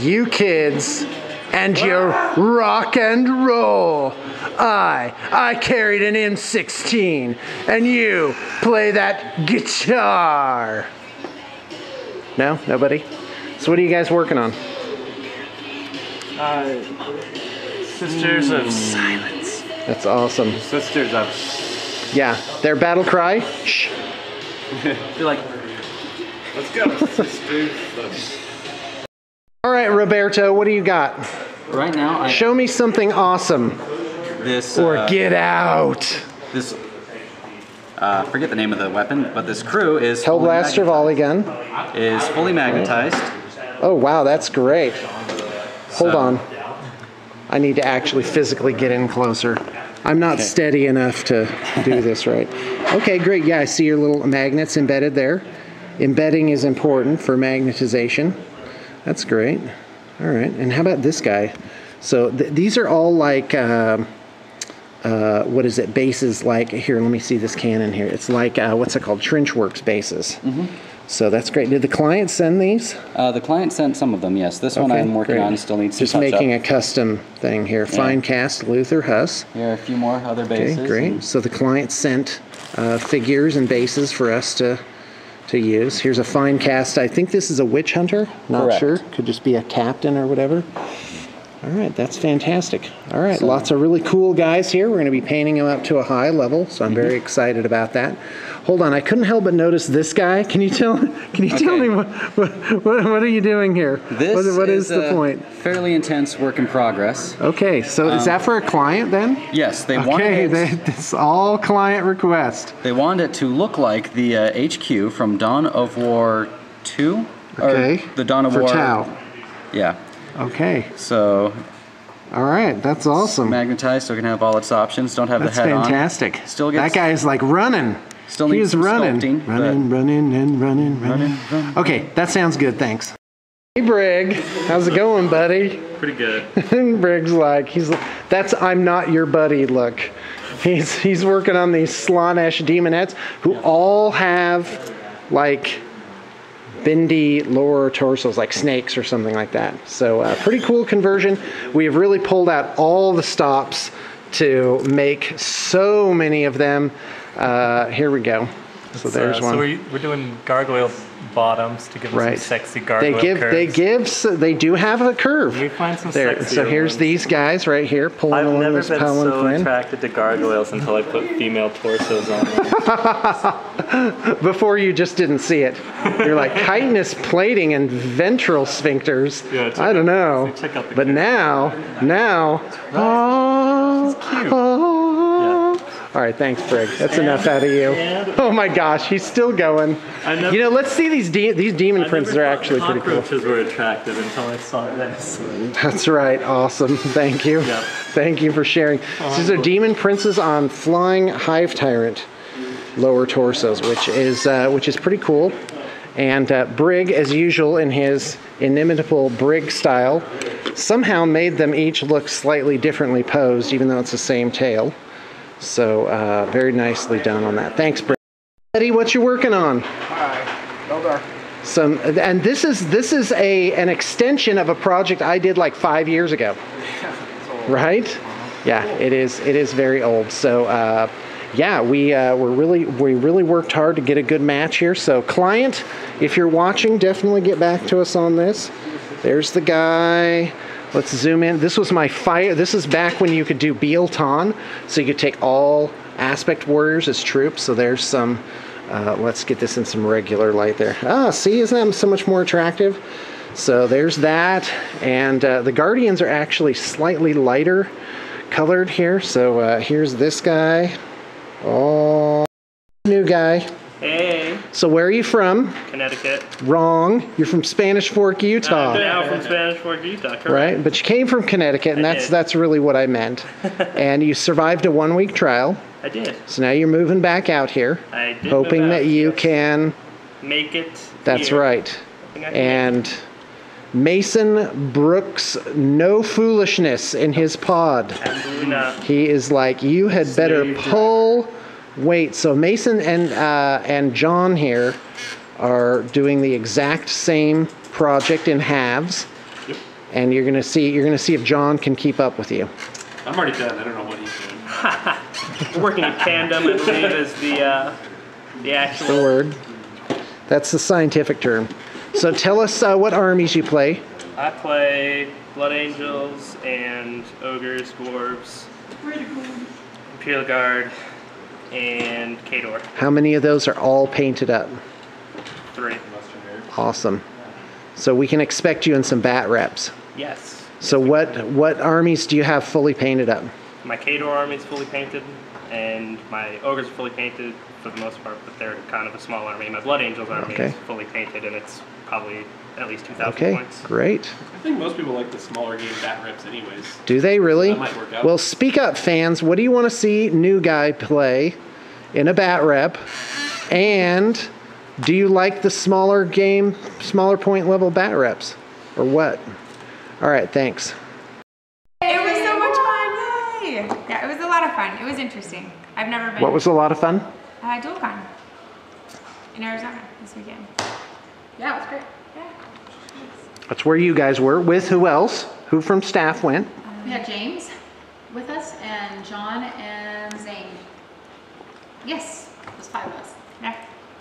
you kids and your rock and roll. I carried an M16, and you play that guitar. No? Nobody? So what are you guys working on? Sisters of Silence. That's awesome. Sisters of... Yeah, their battle cry. Shh. You're like, let's go, sisters of... All right, Roberto, what do you got? Right now, Show me something awesome. This or get out. This forget the name of the weapon, but this crew is Hellblaster volley gun is fully magnetized. Oh wow, that's great. Hold on. I need to actually physically get in closer. I'm not steady enough to do this right. Okay, great. Yeah, I see your little magnets embedded there. Embedding is important for magnetization. That's great. All right, and how about this guy? So these are all like, what is it, bases like, here, let me see this cannon here. It's like, what's it called, Trenchworks bases. So that's great. Did the client send these? The client sent some of them, yes. This one I'm working on, still needs some Just making a custom thing here. Yeah. Fine cast, Luther, Huss. Here are a few more other bases. Okay, great. So the client sent figures and bases for us to use. Here's a fine cast. I think this is a witch hunter. Not sure. Could just be a captain or whatever. All right, that's fantastic. All right, lots of really cool guys here. We're going to be painting them up to a high level, so I'm very excited about that. Hold on, I couldn't help but notice this guy. Can you tell me what are you doing here? This what is the point? Fairly intense work in progress. Okay, so is that for a client then? Yes, they wanted it. It's all client request. They wanted it to look like the HQ from Dawn of War 2. Okay. Or the Dawn of War. For Tau. Yeah. Okay. So. All right, that's awesome. Magnetized, so it can have all its options. Don't have the head on. That's fantastic. Still gets. That guy is like running. Still needs some sculpting, running. Okay, that sounds good. Thanks. Hey, Brig. How's it going, buddy? Pretty good. Brig's like, that's I'm not your buddy look. He's working on these Slaanesh demonettes who all have like bendy lower torsos, like snakes or something like that. So pretty cool conversion. We have really pulled out all the stops to make so many of them. Here we go. So there's one. So we're doing gargoyle bottoms to give them some sexy gargoyle curves. They do have a curve. We find some there. sexy So here's ones. these guys right here pulling along this I've never been so Flynn. attracted to gargoyles until I put female torsos on them. Before you just didn't see it. You're like chitinous plating and ventral sphincters. Yeah, I don't know. But now, all right, thanks, Brig. That's enough out of you. Oh my gosh, he's still going. You know, let's see these demon princes are actually pretty cool. Cockroaches were attractive until I saw this. That's right. Awesome. Thank you. Yep. Thank you for sharing. These are demon princes on flying hive tyrant lower torsos, which is pretty cool. And Brig, as usual, in his inimitable Brig style, somehow made them each look slightly differently posed, even though it's the same tail. So very nicely done on that. Thanks, Brett. Eddie, what you working on? And this is an extension of a project I did like 5 years ago. Right? Yeah, it is very old. So yeah, we really worked hard to get a good match here. So client, if you're watching, definitely get back to us on this. There's the guy. Let's zoom in. This was my fire. This is back when you could do Bealton, so you could take all aspect warriors as troops. So there's some. Let's get this in some regular light there. See, isn't that so much more attractive? So there's that, and the Guardians are actually slightly lighter colored here. So here's this guy. Oh, new guy. Hey. So where are you from? Connecticut. Wrong. You're from Spanish Fork, Utah. I'm now from Spanish Fork, Utah. Correct. Right, but you came from Connecticut, and that's really what I meant. And you survived a 1-week trial. I did. So now you're moving back out here. I did. Hoping that you can make it. That's here. right. And Mason Brooks, no foolishness in his pod. Absolutely not. He is like, you had better pull weight. So Mason and John here are doing the exact same project in halves. Yep. and you're gonna see if John can keep up with you. I'm already done. I don't know what he's doing. We're working in tandem, I believe, is the actual the word. That's the scientific term. So tell us what armies you play. I play Blood Angels and Ogres, Dwarves, Imperial Guard, and Khador. How many of those are all painted up? 3. Awesome. So we can expect you in some bat reps. Yes. So what armies do you have fully painted up? My Khador army is fully painted, and my Ogres are fully painted for the most part, but they're kind of a small army. My Blood Angels army is fully painted, and it's probably at least 2,000 points. Great. I think most people like the smaller game bat reps anyways. Do they really? That might work out. Well, speak up, fans. What do you want to see new guy play in a bat rep? And do you like the smaller point level bat reps? Or what? All right, thanks. It was so much fun, yay! Yeah, it was a lot of fun. It was interesting. I've never been. What was a lot of fun? DualCon in Arizona this weekend. Yeah, it was great. Yeah. That's where you guys were. With who else? Who from staff went? We had James with us, and John and Zane. Yes, it was 5 of us. Yeah,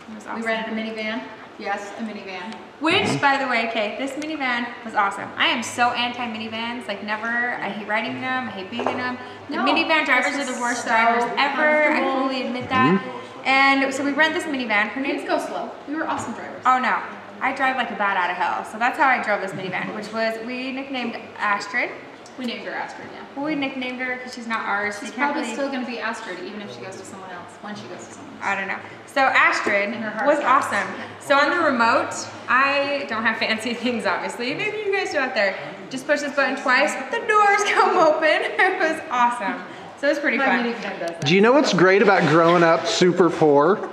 it was awesome. We rented a minivan. Yes, a minivan. Which, by the way, okay, this minivan was awesome. I am so anti-minivans, like never. I hate riding in them, I hate being in them. The minivan drivers are the worst drivers ever. I fully admit that. And so we rent this minivan. Her name's Go slow. We were awesome drivers. Oh no, I drive like a bat out of hell. So that's how I drove this minivan, which was, we nicknamed Astrid. We named her Astrid, yeah. Well, we nicknamed her because she's not ours. She's probably still going to be Astrid, even if she goes to someone else, when she goes to someone else. I don't know. So Astrid In her heart was of awesome. So on the remote, I don't have fancy things, obviously. Maybe you guys do out there. Just push this button twice, the doors come open. It was awesome. So it was pretty fun. minivan does that. Do you know what's great about growing up super poor?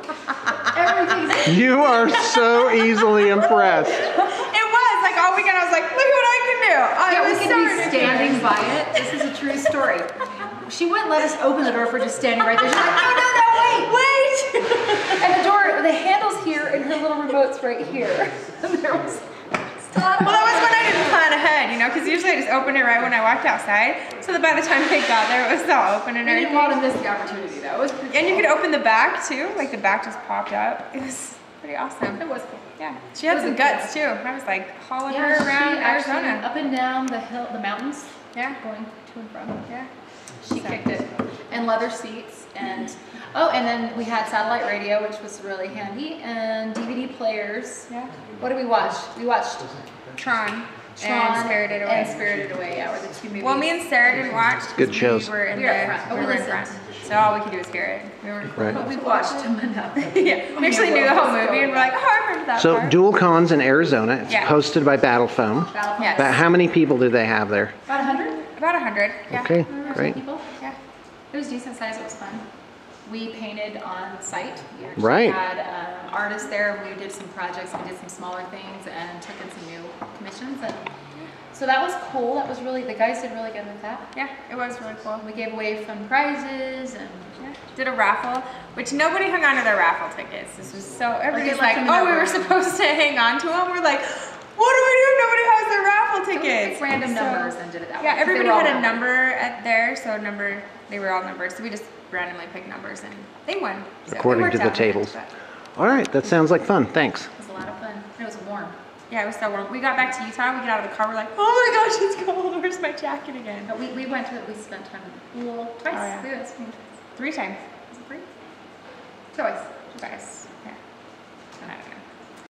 Everything's You are so easily impressed. It was like all weekend. I was like, look what I can do. Oh, Yeah, it we was could so be ridiculous. standing by it. This is a true story. She wouldn't let us open the door if we're just standing right there. She's like, no, wait. And the door, the handle's here, and her little remote's right here. And there was. Well, that was when I didn't plan ahead, you know, because usually I just opened it right when I walked outside. So that by the time they got there, it was all open and We everything. didn't want to miss the opportunity, though. It was pretty And you cool. could open the back too, like the back just popped up. It was pretty awesome. It was cool. Yeah, she had some guts too. I was like hauling her around she actually, Arizona. up and down the hill, the mountains. Yeah. Going to and from. Yeah. She kicked it. And leather seats, and and then we had satellite radio, which was really handy, and DVD players. Yeah. What did we watch? We watched Tron Tron and Spirited Away. And Spirited Away, yeah, were the 2 movies. Well, me and Sarah didn't watch. 'cause Good shows. We were in We were up front. the, Oh, we we were in listened. front. So all we could do was hear it. We were Right. But we watched them enough. yeah. We actually knew the whole movie and we're like, oh, I remember that So part. DualCon's in Arizona. It's Yeah. hosted by Battle Phone. Yes. About how many people do they have there? About 100 About 100. Yeah. Okay, great. people. Yeah. It was decent size. It was fun. We painted on site. We actually Right. had artists there. We did some projects. We did some smaller things and took in some new commissions. And so that was cool. That was really, the guys did really good with that. Yeah, it was really cool. We gave away fun prizes and Yeah. Did a raffle, which nobody hung on to their raffle tickets. This was so, everybody's left like, them in oh, their we were room. supposed to hang on to them. We're like, what do we do if nobody has their raffle we tickets? picked random So- numbers and did it that way. Yeah, 'cause they everybody were all had a numbered. number at there, so they were all numbered. So we just randomly picked numbers and they won. So it According worked to the out in the end, tables. but- All right, that sounds like fun. Thanks. It was a lot of fun. And it was warm. Yeah, it was so warm. We got back to Utah, we get out of the car, we're like, oh my gosh, it's cold. Where's my jacket again? But we spent time in the pool twice. Oh, yeah. We went swimming 3 times. twice. Twice. Twice. Yeah. I don't know.